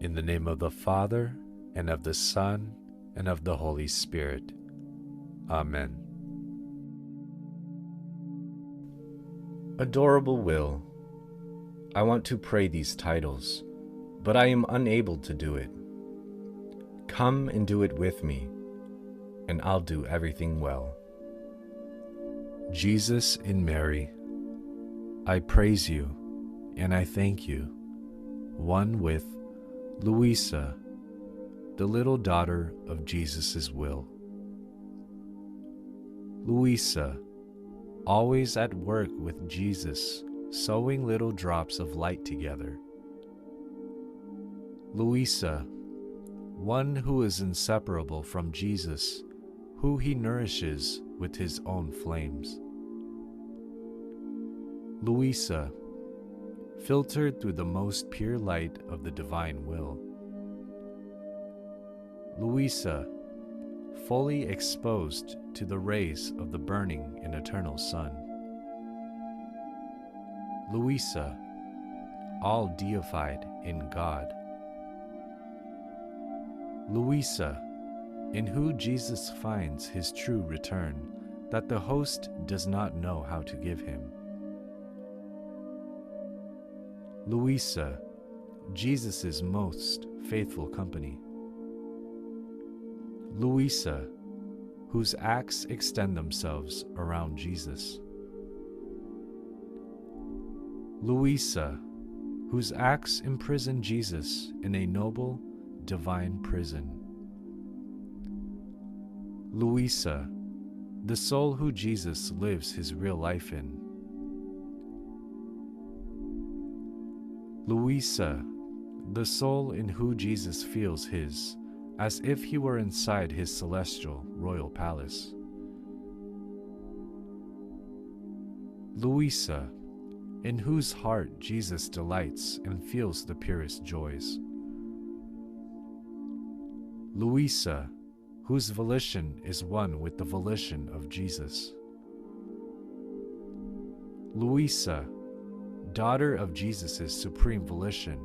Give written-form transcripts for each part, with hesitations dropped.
In the name of the Father, and of the Son, and of the Holy Spirit. Amen. Adorable Will, I want to pray these titles, but I am unable to do it. Come and do it with me, and I'll do everything well. Jesus in Mary, I praise you, and I thank you, one with Luisa, the little daughter of Jesus' will. Luisa, always at work with Jesus, sewing little drops of light together. Luisa, one who is inseparable from Jesus, who he nourishes with his own flames. Luisa, filtered through the most pure light of the divine will. Luisa, fully exposed to the rays of the burning and eternal sun. Luisa, all deified in God. Luisa, in who Jesus finds his true return that the host does not know how to give him. Luisa, Jesus' most faithful company. Luisa, whose acts extend themselves around Jesus. Luisa, whose acts imprison Jesus in a noble, divine prison. Luisa, the soul who Jesus lives his real life in. Luisa, the soul in who Jesus feels his, as if he were inside his celestial royal palace. Luisa, in whose heart Jesus delights and feels the purest joys. Luisa, whose volition is one with the volition of Jesus. Luisa, daughter of Jesus' supreme volition,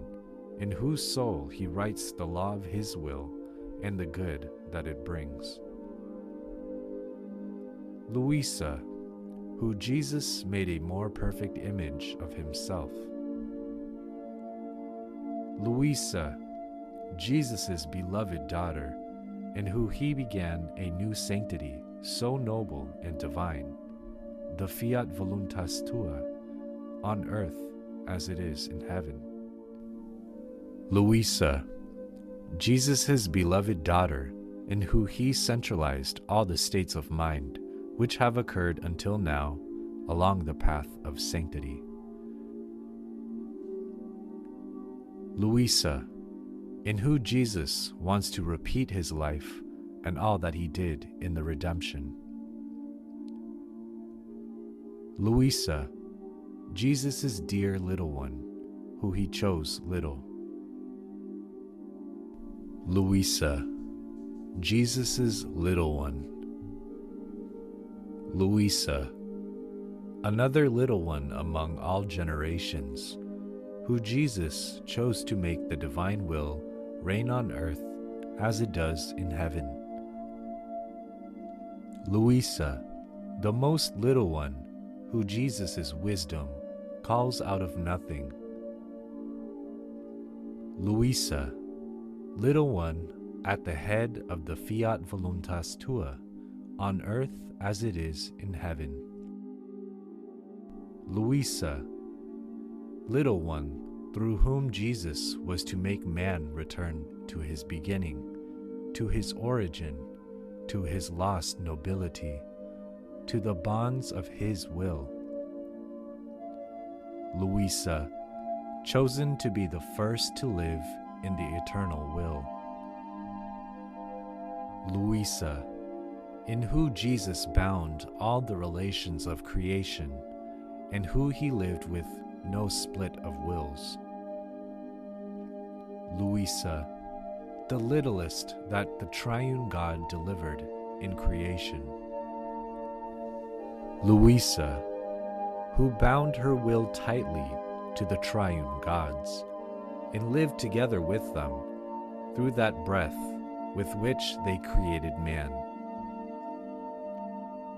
in whose soul he writes the law of his will and the good that it brings. Luisa, who Jesus made a more perfect image of himself. Luisa, Jesus' beloved daughter, in who he began a new sanctity so noble and divine, the Fiat voluntas tua, on earth as it is in heaven. Luisa, Jesus' beloved daughter, in who he centralized all the states of mind which have occurred until now along the path of sanctity. Luisa, in who Jesus wants to repeat his life and all that he did in the redemption. Luisa, Jesus' dear little one, who he chose little. Luisa, Jesus' little one. Luisa, another little one among all generations, who Jesus chose to make the divine will reign on earth as it does in heaven. Luisa, the most little one, who Jesus' wisdom calls out of nothing. Luisa, little one at the head of the Fiat voluntas tua, on earth as it is in heaven. Luisa, little one through whom Jesus was to make man return to his beginning, to his origin, to his lost nobility, to the bonds of his will. Luisa, chosen to be the first to live in the eternal will. Luisa, in who Jesus bound all the relations of creation, and who he lived with no split of wills. Luisa, the littlest that the triune God delivered in creation. Luisa, who bound her will tightly to the triune gods, and lived together with them through that breath with which they created man.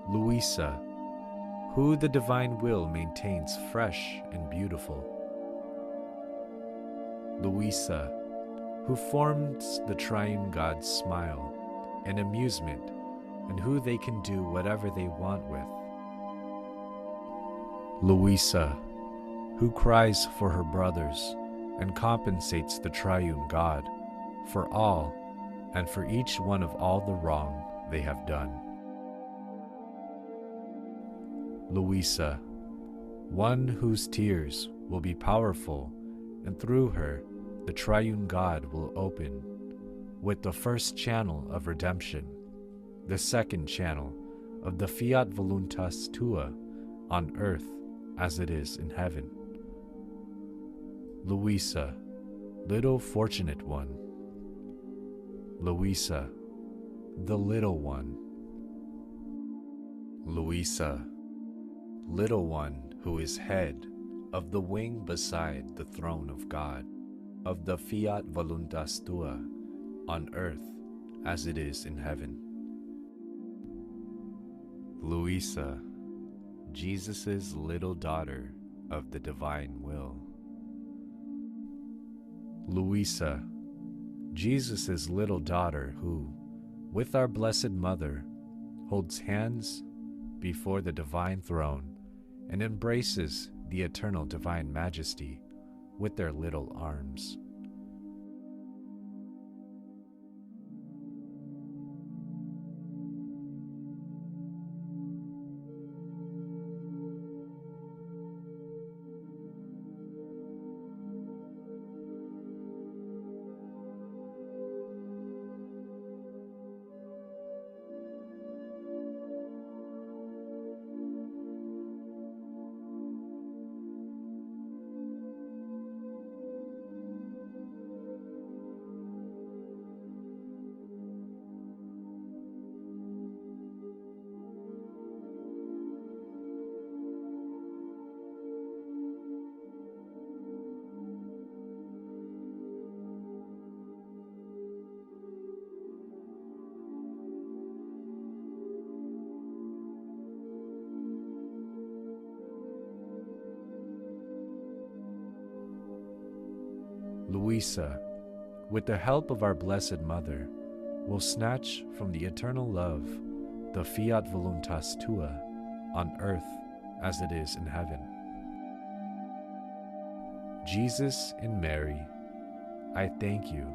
Luisa, who the divine will maintains fresh and beautiful. Luisa, who forms the triune God's smile and amusement, and who they can do whatever they want with. Luisa, who cries for her brothers and compensates the triune God for all and for each one of all the wrong they have done. Luisa, one whose tears will be powerful, and through her the triune God will open, with the first channel of redemption, the second channel of the Fiat voluntas tua on earth as it is in heaven. Luisa, little fortunate one. Luisa, the little one. Luisa, little one who is head of the wing beside the throne of God, of the Fiat voluntas tua on earth as it is in heaven. Luisa, Jesus' little daughter of the divine will. Luisa, Jesus' little daughter who, with our Blessed Mother, holds hands before the divine throne and embraces the eternal divine majesty with their little arms. Luisa, with the help of our Blessed Mother, will snatch from the eternal love the Fiat voluntas tua on earth as it is in heaven. Jesus and Mary, I thank you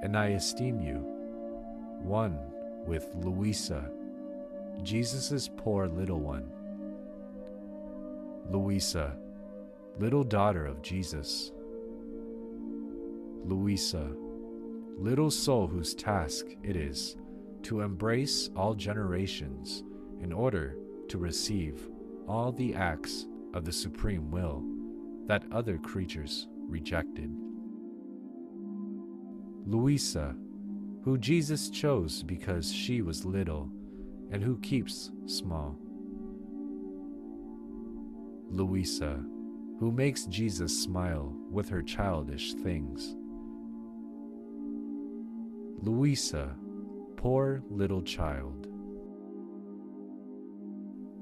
and I esteem you, one with Luisa, Jesus' poor little one. Luisa, little daughter of Jesus. Luisa, little soul whose task it is to embrace all generations in order to receive all the acts of the supreme will that other creatures rejected. Luisa, who Jesus chose because she was little and who keeps small. Luisa, who makes Jesus smile with her childish things. Luisa, poor little child.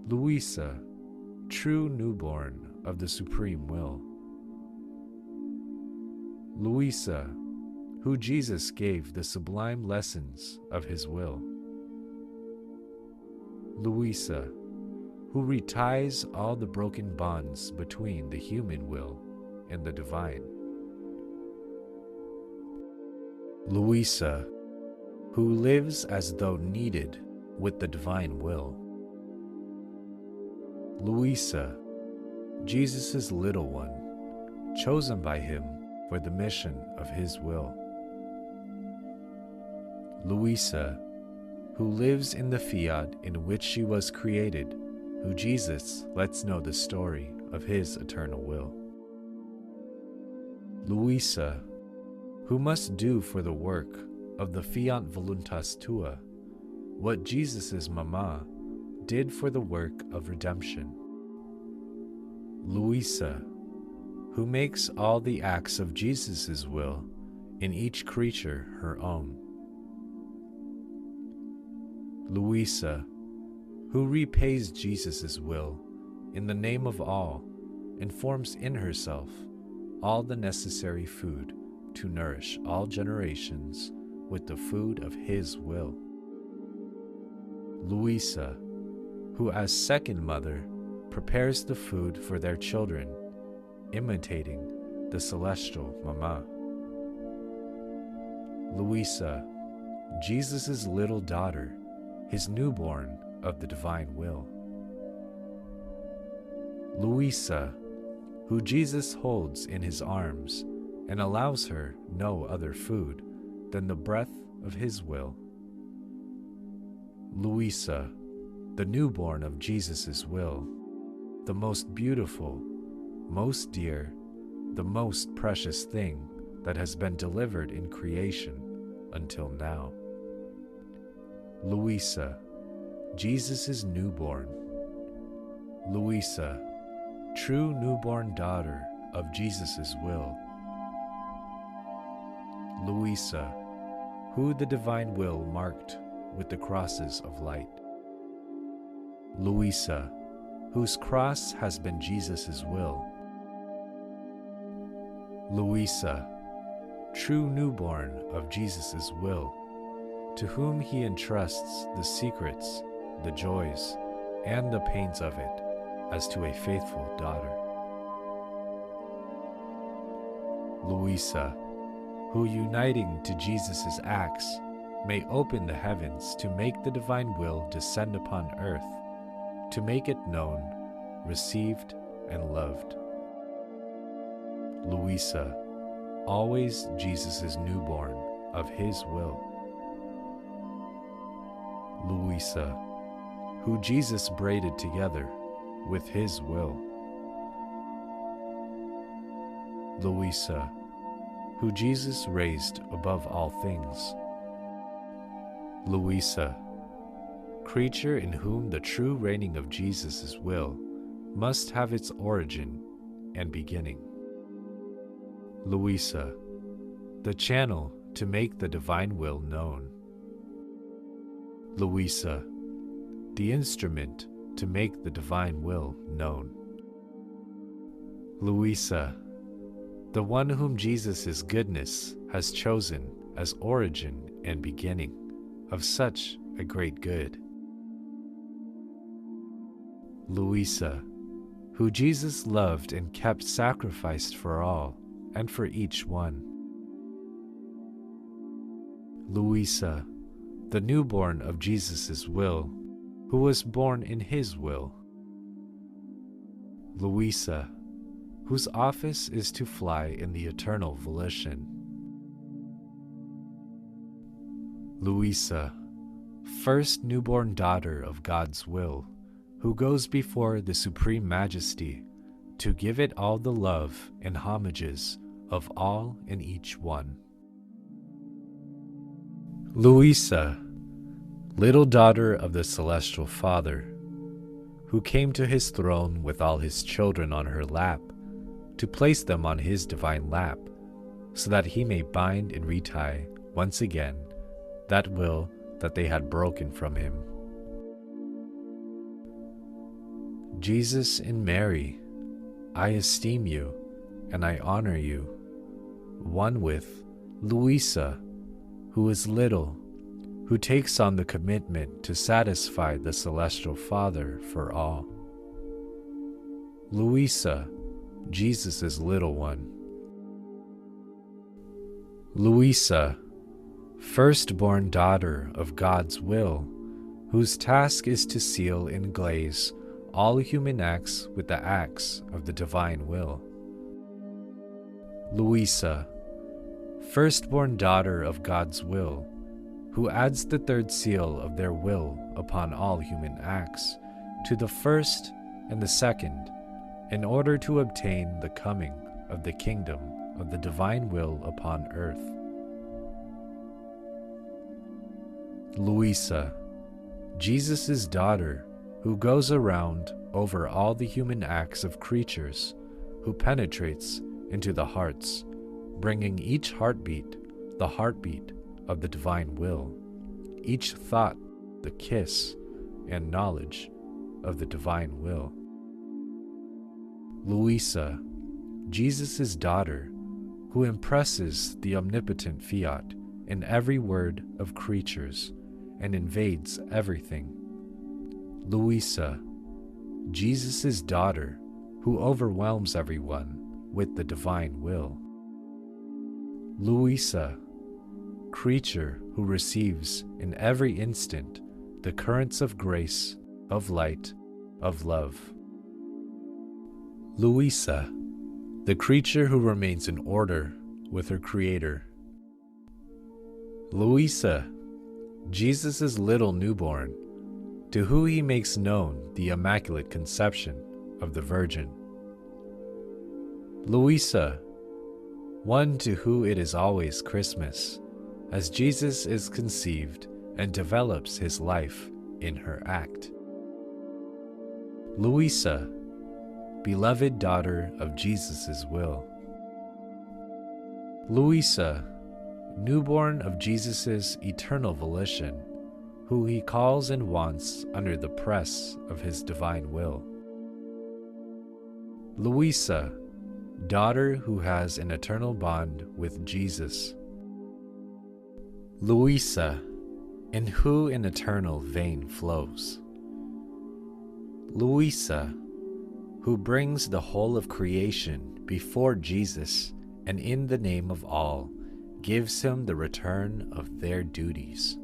Luisa, true newborn of the supreme will. Luisa, who Jesus gave the sublime lessons of his will. Luisa, who reties all the broken bonds between the human will and the divine. Luisa, who lives as though kneaded with the divine will. Luisa, Jesus' little one, chosen by him for the mission of his will. Luisa, who lives in the fiat in which she was created, who Jesus lets know the story of his eternal will. Luisa, who must do for the work of the Fiat voluntas tua what Jesus' mama did for the work of redemption. Luisa, who makes all the acts of Jesus' will in each creature her own. Luisa, who repays Jesus' will in the name of all and forms in herself all the necessary food to nourish all generations with the food of his will. Luisa, who as second mother prepares the food for their children, imitating the celestial Mama. Luisa, Jesus' little daughter, his newborn of the divine will. Luisa, who Jesus holds in his arms and allows her no other food than the breath of his will. Luisa, the newborn of Jesus' will, the most beautiful, most dear, the most precious thing that has been delivered in creation until now. Luisa, Jesus' newborn. Luisa, true newborn daughter of Jesus' will. Luisa, who the divine will marked with the crosses of light. Luisa, whose cross has been Jesus' will. Luisa, true newborn of Jesus' will, to whom he entrusts the secrets, the joys, and the pains of it, as to a faithful daughter. Luisa, who uniting to Jesus' acts, may open the heavens to make the divine will descend upon earth, to make it known, received, and loved. Luisa, always Jesus' newborn of his will. Luisa, who Jesus braided together with his will. Luisa, who Jesus raised above all things. Luisa, creature in whom the true reigning of Jesus' will must have its origin and beginning. Luisa, the channel to make the divine will known. Luisa, the instrument to make the divine will known. Luisa, the one whom Jesus' goodness has chosen as origin and beginning of such a great good. Luisa, who Jesus loved and kept sacrificed for all and for each one. Luisa, the newborn of Jesus' will, who was born in his will. Luisa, whose office is to fly in the eternal volition. Luisa, first newborn daughter of God's will, who goes before the Supreme Majesty to give it all the love and homages of all and each one. Luisa, little daughter of the Celestial Father, who came to his throne with all his children on her lap, to place them on his divine lap, so that he may bind and retie once again that will that they had broken from him. Jesus and Mary, I esteem you and I honor you, one with Luisa, who is little, who takes on the commitment to satisfy the Celestial Father for all. Luisa, Jesus' little one. Luisa, firstborn daughter of God's will, whose task is to seal and glaze all human acts with the acts of the divine will. Luisa, firstborn daughter of God's will, who adds the third seal of their will upon all human acts to the first and the second, in order to obtain the coming of the kingdom of the divine will upon earth. Luisa, Jesus' daughter, who goes around over all the human acts of creatures, who penetrates into the hearts, bringing each heartbeat the heartbeat of the divine will, each thought the kiss and knowledge of the divine will. Luisa, Jesus' daughter, who impresses the omnipotent Fiat in every word of creatures and invades everything. Luisa, Jesus' daughter, who overwhelms everyone with the divine will. Luisa, creature who receives in every instant the currents of grace, of light, of love. Luisa, the creature who remains in order with her Creator. Luisa, Jesus' little newborn, to whom he makes known the Immaculate Conception of the Virgin. Luisa, one to whom it is always Christmas, as Jesus is conceived and develops his life in her act. Luisa, beloved daughter of Jesus' will. Luisa, newborn of Jesus' eternal volition, who he calls and wants under the press of his divine will. Luisa, daughter who has an eternal bond with Jesus. Luisa, in who an eternal vein flows. Luisa, who brings the whole of creation before Jesus and in the name of all gives him the return of their duties.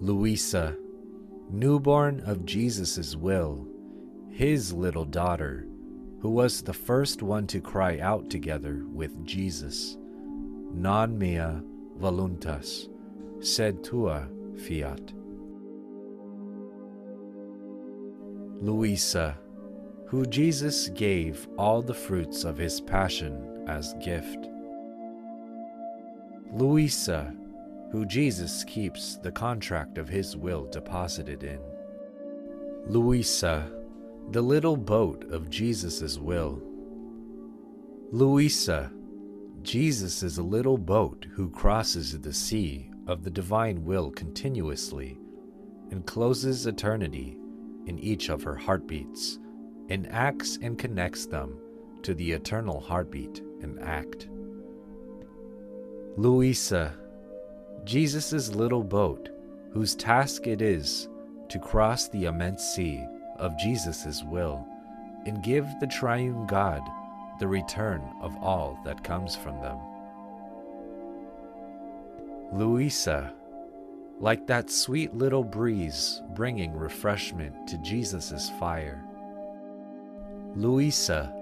Luisa, newborn of Jesus' will, his little daughter, who was the first one to cry out together with Jesus, Non mea voluntas, sed tua fiat. Luisa, who Jesus gave all the fruits of his passion as gift. Luisa, who Jesus keeps the contract of his will deposited in. Luisa, the little boat of Jesus' will. Luisa, Jesus' little boat who crosses the sea of the divine will continuously and closes eternity in each of her heartbeats and acts and connects them to the eternal heartbeat and act. Luisa, Jesus' little boat whose task it is to cross the immense sea of Jesus' will and give the triune God the return of all that comes from them. Luisa, like that sweet little breeze bringing refreshment to Jesus' fire. Luisa,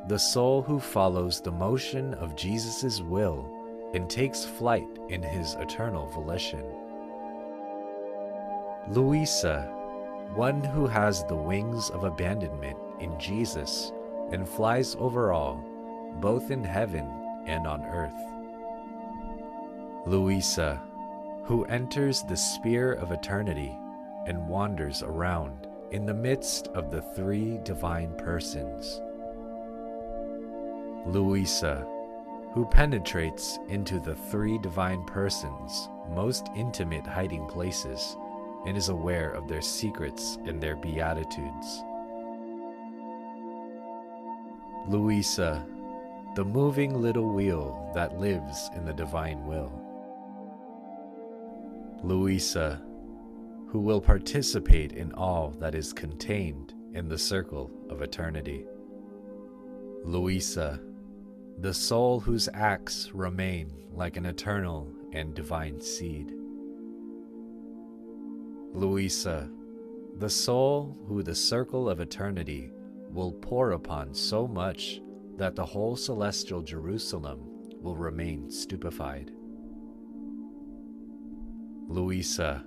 the soul who follows the motion of Jesus' will and takes flight in his eternal volition. Luisa, one who has the wings of abandonment in Jesus and flies over all, both in heaven and on earth. Luisa, who enters the sphere of eternity and wanders around in the midst of the three divine persons. Luisa, who penetrates into the three divine persons' most intimate hiding places and is aware of their secrets and their beatitudes. Luisa, the moving little wheel that lives in the divine will. Luisa, who will participate in all that is contained in the circle of eternity. Luisa, the soul whose acts remain like an eternal and divine seed. Luisa, the soul who the circle of eternity will pour upon so much that the whole celestial Jerusalem will remain stupefied. Luisa,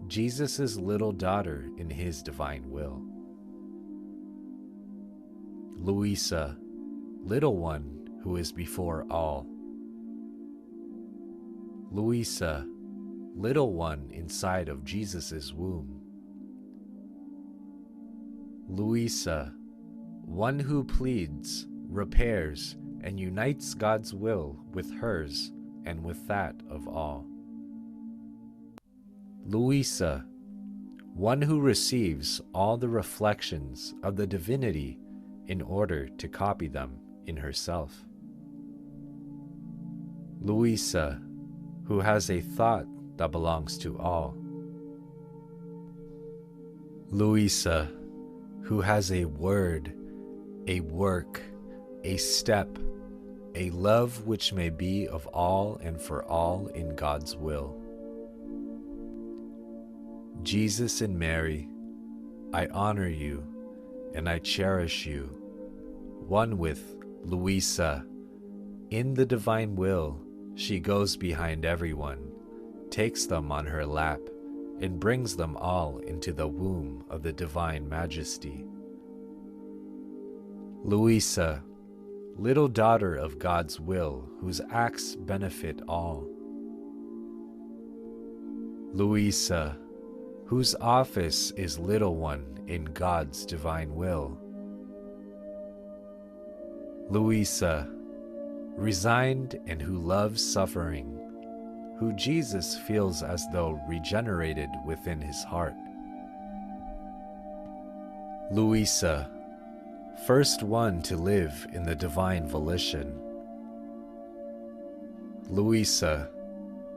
Jesus' little daughter in his divine will. Luisa, little one who is before all. Luisa, little one inside of Jesus' womb. Luisa, one who pleads, repairs, and unites God's will with hers and with that of all. Luisa, one who receives all the reflections of the divinity in order to copy them in herself. Luisa, who has a thought that belongs to all. Luisa, who has a word, a work, a step, a love which may be of all and for all in God's will. Jesus and Mary, I honor you and I cherish you, one with Luisa. In the divine will, she goes behind everyone, takes them on her lap, and brings them all into the womb of the divine majesty. Luisa, little daughter of God's will, whose acts benefit all. Luisa, whose office is little one in God's divine will. Luisa, resigned and who loves suffering, who Jesus feels as though regenerated within his heart. Luisa, first one to live in the divine volition. Luisa,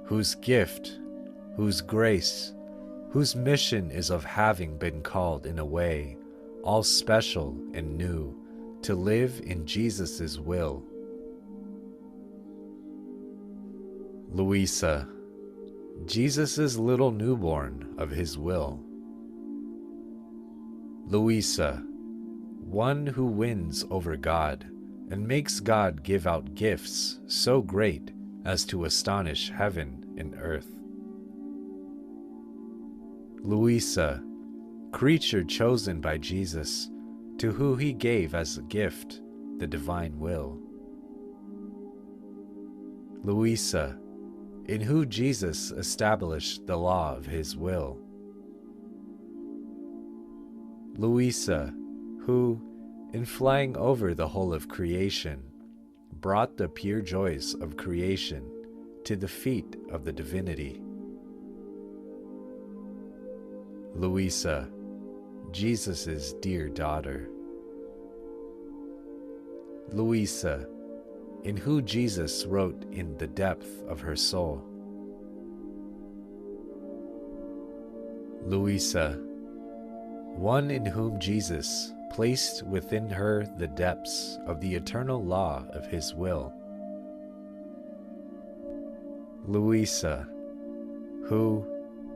whose gift, whose grace, whose mission is of having been called in a way all special and new to live in Jesus' will. Luisa, Jesus' little newborn of his will. Luisa, one who wins over God and makes God give out gifts so great as to astonish heaven and earth. Luisa, creature chosen by Jesus, to whom he gave as a gift the divine will. Luisa, in whom Jesus established the law of his will. Luisa, who, in flying over the whole of creation, brought the pure joys of creation to the feet of the divinity. Luisa, Jesus' dear daughter. Luisa, in whom Jesus wrote in the depth of her soul. Luisa, one in whom Jesus placed within her the depths of the eternal law of his will. Luisa, who,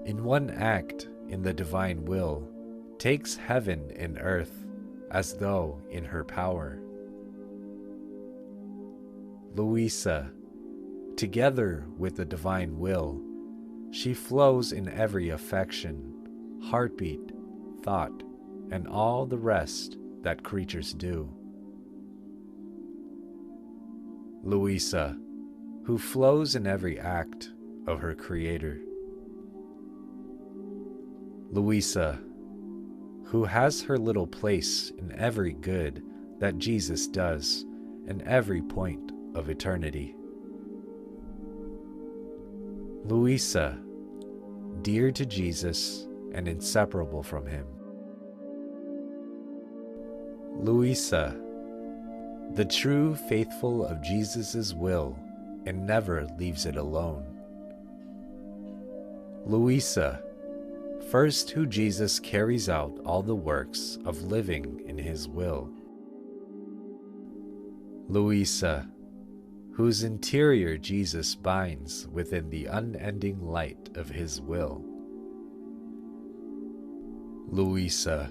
in one act in the divine will, takes heaven and earth as though in her power. Luisa, together with the divine will, she flows in every affection, heartbeat, thought, and all the rest that creatures do. Luisa, who flows in every act of her Creator. Luisa, who has her little place in every good that Jesus does in every point of eternity. Luisa, dear to Jesus and inseparable from him. Luisa, the true faithful of Jesus' will and never leaves it alone. Luisa, first who Jesus carries out all the works of living in his will. Luisa, whose interior Jesus binds within the unending light of his will. Luisa,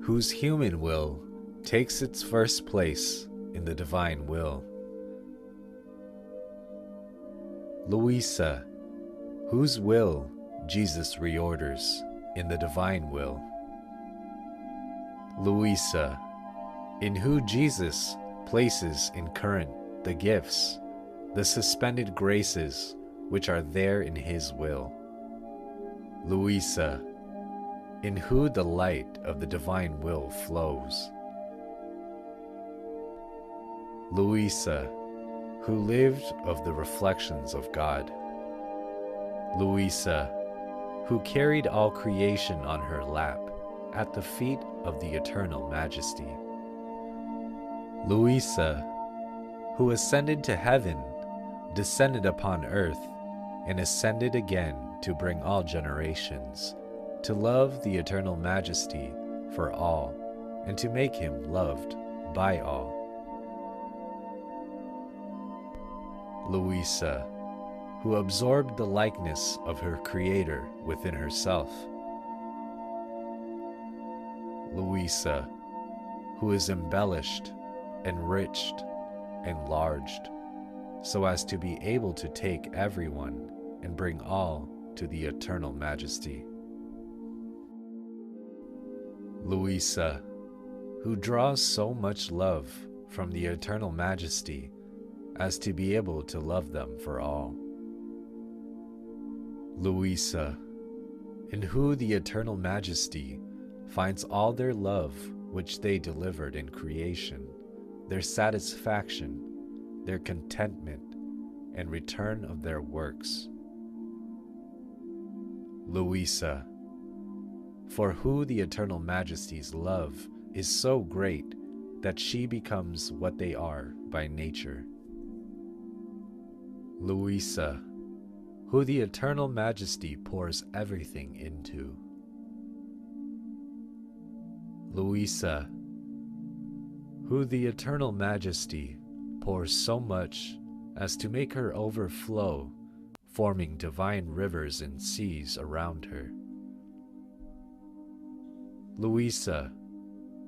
whose human will takes its first place in the divine will. Luisa, whose will Jesus reorders in the divine will. Luisa, in whom Jesus places in current the gifts, the suspended graces which are there in his will. Luisa, in whom the light of the divine will flows. Luisa, who lived of the reflections of God. Luisa, who carried all creation on her lap at the feet of the Eternal Majesty. Luisa, who ascended to heaven, descended upon earth, and ascended again to bring all generations to love the Eternal Majesty for all, and to make him loved by all. Luisa, who absorbed the likeness of her Creator within herself. Luisa, who is embellished, enriched, enlarged, so as to be able to take everyone and bring all to the Eternal Majesty. Luisa, who draws so much love from the Eternal Majesty as to be able to love them for all. Luisa, in who the Eternal Majesty finds all their love which they delivered in creation, their satisfaction, their contentment, and return of their works. Luisa, for who the Eternal Majesty's love is so great that she becomes what they are by nature. Luisa, who the Eternal Majesty pours everything into. Luisa, who the Eternal Majesty pours so much as to make her overflow, forming divine rivers and seas around her. Luisa,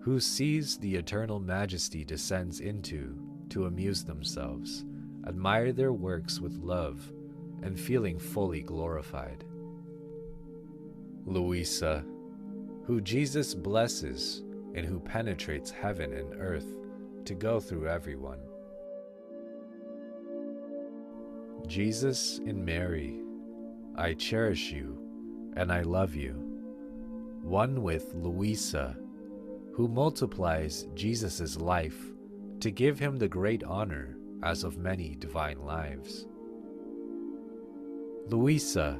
who sees the Eternal Majesty descends into to amuse themselves, admire their works with love, and feeling fully glorified. Luisa, who Jesus blesses and who penetrates heaven and earth to go through everyone. Jesus and Mary, I cherish you and I love you, one with Luisa, who multiplies Jesus' life to give him the great honor as of many divine lives. Luisa,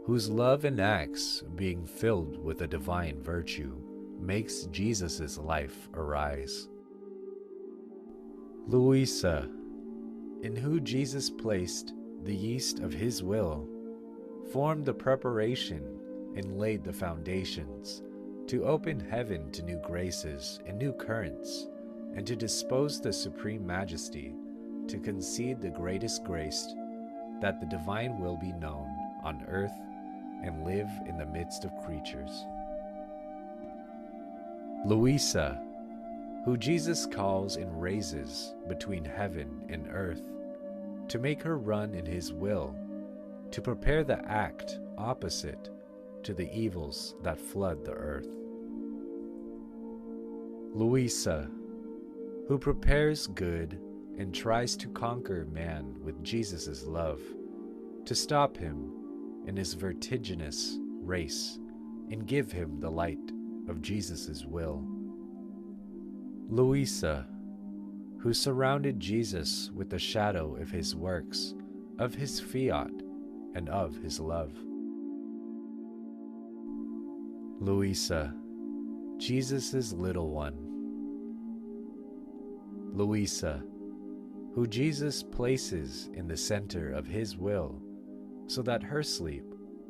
whose love and acts, being filled with a divine virtue, makes Jesus' life arise. Luisa, in who Jesus placed the yeast of his will, formed the preparation and laid the foundations to open heaven to new graces and new currents, and to dispose the Supreme Majesty to concede the greatest grace, that the divine will be known on earth and live in the midst of creatures. Luisa, who Jesus calls and raises between heaven and earth, to make her run in his will, to prepare the act opposite to the evils that flood the earth. Luisa, who prepares good and tries to conquer man with Jesus' love, to stop him in his vertiginous race and give him the light of Jesus' will. Luisa, who surrounded Jesus with the shadow of his works, of his fiat, and of his love. Luisa, Jesus' little one. Luisa, who Jesus places in the center of his will, so that her sleep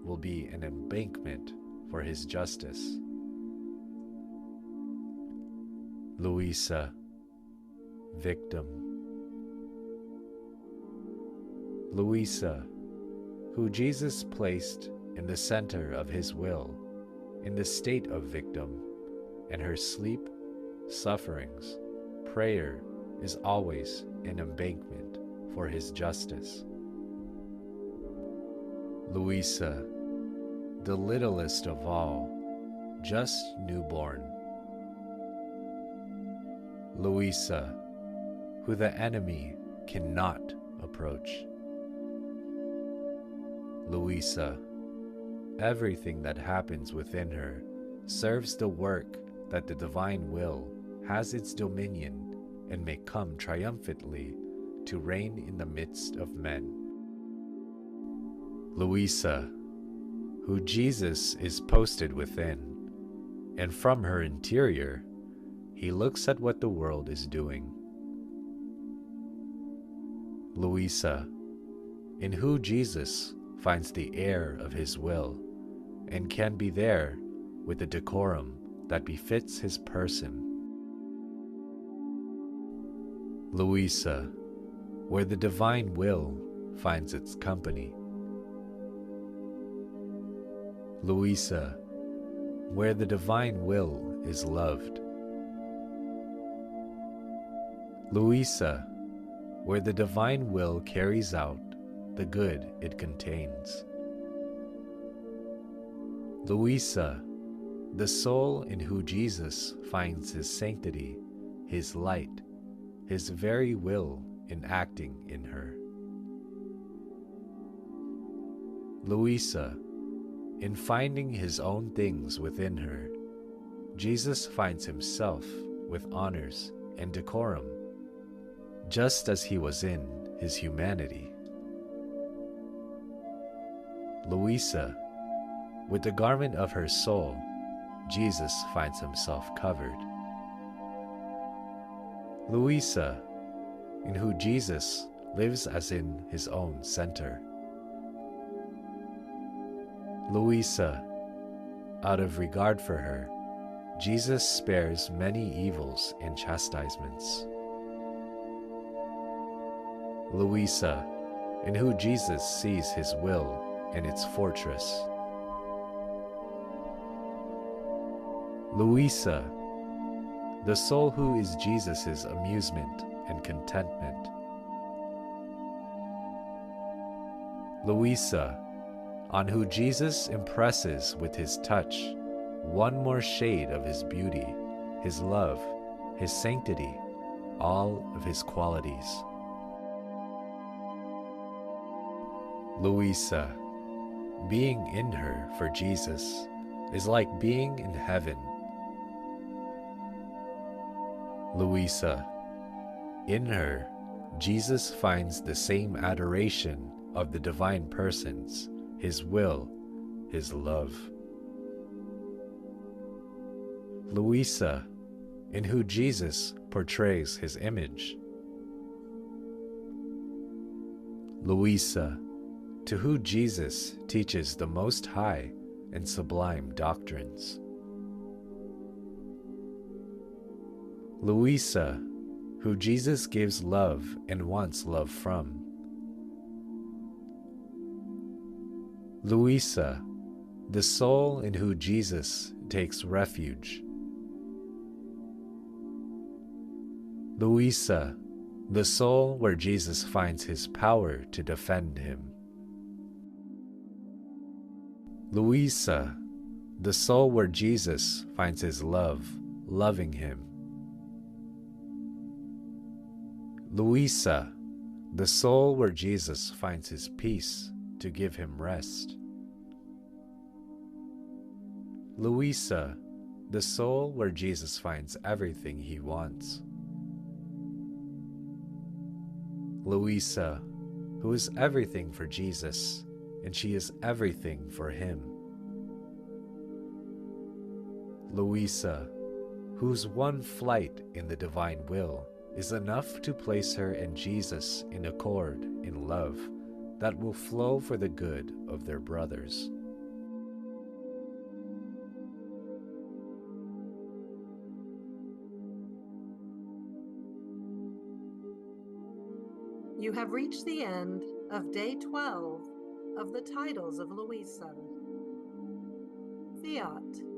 will be an embankment for his justice. Luisa, victim. Luisa, who Jesus placed in the center of his will, in the state of victim, and her sleep, sufferings, prayer is always an embankment for his justice. Luisa, the littlest of all, just newborn. Luisa, who the enemy cannot approach. Luisa, everything that happens within her serves the work that the divine will has its dominion and may come triumphantly to reign in the midst of men. Luisa, who Jesus is posted within, and from her interior, he looks at what the world is doing. Luisa, in who Jesus finds the air of his will, and can be there with the decorum that befits his person. Luisa, where the divine will finds its company. Luisa, where the divine will is loved. Luisa, where the divine will carries out the good it contains. Luisa, the soul in who Jesus finds his sanctity, his light, his very will in acting in her. Luisa, in finding his own things within her, Jesus finds himself with honors and decorum, just as he was in his humanity. Luisa, with the garment of her soul, Jesus finds himself covered. Luisa, in who Jesus lives as in his own center. Luisa, out of regard for her, Jesus spares many evils and chastisements. Luisa, in who Jesus sees his will and its fortress. Luisa, the soul who is Jesus' amusement and contentment. Luisa, on who Jesus impresses with his touch one more shade of his beauty, his love, his sanctity, all of his qualities. Luisa, being in her for Jesus is like being in heaven. Luisa, in her, Jesus finds the same adoration of the divine persons, his will, his love. Luisa, in who Jesus portrays his image. Luisa, to who Jesus teaches the most high and sublime doctrines. Luisa, who Jesus gives love and wants love from. Luisa, the soul in who Jesus takes refuge. Luisa, the soul where Jesus finds his power to defend him. Luisa, the soul where Jesus finds his love, loving him. Luisa, the soul where Jesus finds his peace to give him rest. Luisa, the soul where Jesus finds everything he wants. Luisa, who is everything for Jesus, and she is everything for him. Luisa, whose one flight in the divine will is enough to place her and Jesus in accord in love that will flow for the good of their brothers. You have reached the end of day 12 of the Titles of Luisa. Fiat.